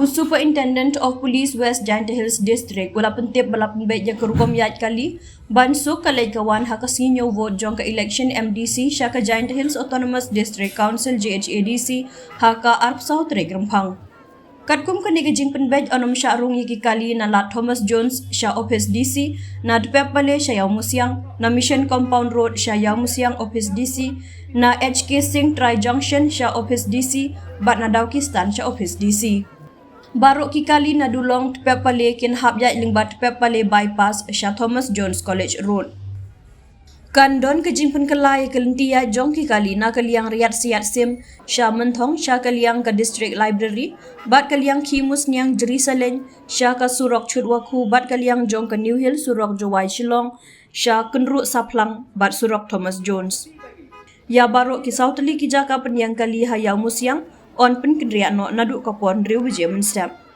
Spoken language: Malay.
Superintendent of Police West Giant Hills District wala pentip balap baik je kerukom iaid kali bansuk kalai kawan haka sinyo vote jong ke election MDC sya ke Giant Hills Autonomous District Council GHADC haka arp South Rempang. Katkum kani ke jingpynbeit onom sya rung yiki kali na la Thomas Jones sya Office DC na dpep pale sya yaw musiang na Mission Compound Road sya yaw musiang Office DC na HK Singh Tri Junction sya Office DC bat na Daukistan sya Office DC. Baruk kikali na dulong tepep pale kin hap yai lingbat tepep pale bypass sya Thomas Jones College Road. Kandon ke jingpen kelai kelentia jong kikali na kaliang riat siat sim sya menthong sya kaliang ke district library bat kaliang kimus niang Jerusalem sya ka surok chutwaku bat kaliang jong ke New Hill surok Jowai Shillong sya kenruk saplang bat surok Thomas Jones. Ya baruk kisau teli kijaka penyang kali hayau musiang on pen kendriak no naduk kapon riu bije menstep.